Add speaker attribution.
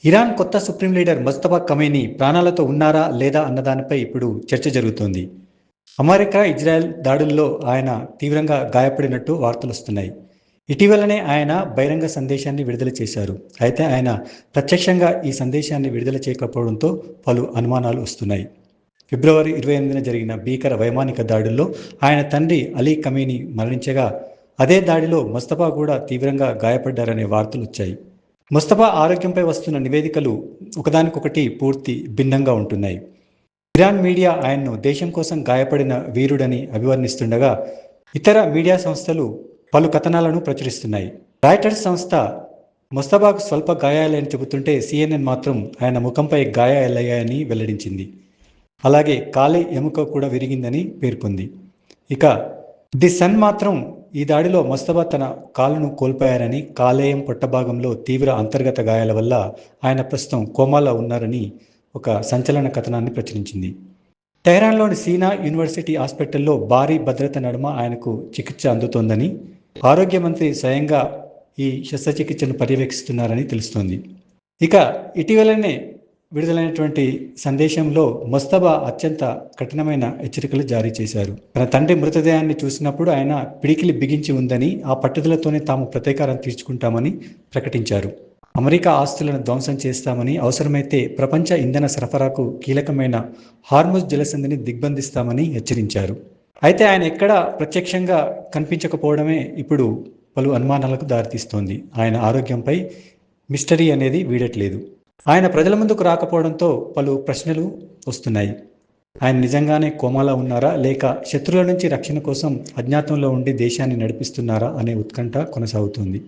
Speaker 1: Iran కొత్త supreme leader Mustafa Khamenei ప్రాణాలతో ఉన్నారా లేదా అన్నదానిపై ఇప్పుడు చర్చ జరుగుతోంది. అమెరికా, ఇజ్రాయెల్ దాడుల్లో ఆయన తీవ్రంగా గాయపడినట్టు వార్తలొస్తున్నాయి. ఇటీవలనే ఆయన బహిరంగ సందేశాన్ని విడుదల చేశారు. అయితే ఆయన ప్రత్యక్షంగా ఈ సందేశాన్ని విడుదల చేయకపోవడంతో పలు అనుమానాలు వస్తున్నాయి. ఫిబ్రవరి 28న జరిగిన భీకర వైమానిక దాడుల్లో ఆయన తండ్రి అలీ ఖమేనీ మరణించగా, అదే దాడిలో ముస్తఫా కూడా తీవ్రంగా గాయపడ్డారనే వార్తలు వచ్చాయి. ముస్తఫా ఆరోగ్యంపై వస్తున్న నివేదికలు ఒకదానికొకటి పూర్తి భిన్నంగా ఉంటున్నాయి. ఇరాన్ మీడియా ఆయన్ను దేశం కోసం గాయపడిన వీరుడని అభివర్ణిస్తుండగా, ఇతర మీడియా సంస్థలు పలు కథనాలను ప్రచురిస్తున్నాయి. రాయిటర్స్ సంస్థ ముస్తఫాకు స్వల్ప గాయాలని చెబుతుంటే, సిఎన్ఎన్ మాత్రం ఆయన ముఖంపై గాయాలయ్యాయని వెల్లడించింది. అలాగే కాలి ఎముక కూడా విరిగిందని పేర్కొంది. ఇక ది సన్ మాత్రం ఈ దాడిలో ముస్తఫా తన కాలును కోల్పోయారని, కాలేయం పొట్టభాగంలో తీవ్ర అంతర్గత గాయాల వల్ల ఆయన ప్రస్తుతం కోమాలో ఉన్నారని ఒక సంచలన కథనాన్ని ప్రచురించింది. టెహ్రాన్లోని సీనా యూనివర్సిటీ హాస్పిటల్లో భారీ భద్రత నడుమ ఆయనకు చికిత్స అందుతోందని, ఆరోగ్య మంత్రి స్వయంగా ఈ శస్త్రచికిత్సను పర్యవేక్షిస్తున్నారని తెలుస్తోంది. ఇక ఇటీవలనే విడుదలైనటువంటి సందేశంలో ముస్తఫా అత్యంత కఠినమైన హెచ్చరికలు జారీ చేశారు. తన తండ్రి మృతదేహాన్ని చూసినప్పుడు ఆయన పిడికిలి బిగించి ఉందని, ఆ పట్టుదలతోనే తాము ప్రతీకారం తీర్చుకుంటామని ప్రకటించారు. అమెరికా ఆస్తులను ధ్వంసం చేస్తామని, అవసరమైతే ప్రపంచ ఇంధన సరఫరాకు కీలకమైన హార్ముజ్ జలసంధిని దిగ్బంధిస్తామని హెచ్చరించారు. అయితే ఆయన ఎక్కడా ప్రత్యక్షంగా కనిపించకపోవడమే ఇప్పుడు పలు అనుమానాలకు దారితీస్తోంది. ఆయన ఆరోగ్యంపై మిస్టరీ అనేది వీడట్లేదు. ఆయన ప్రజల ముందుకు రాకపోవడంతో పలు ప్రశ్నలు వస్తున్నాయి. ఆయన నిజంగానే కోమాలో ఉన్నారా, లేక శత్రువుల నుంచి రక్షణ కోసం అజ్ఞాతంలో ఉండి దేశాన్ని నడిపిస్తున్నారా అనే ఉత్కంఠ కొనసాగుతుంది.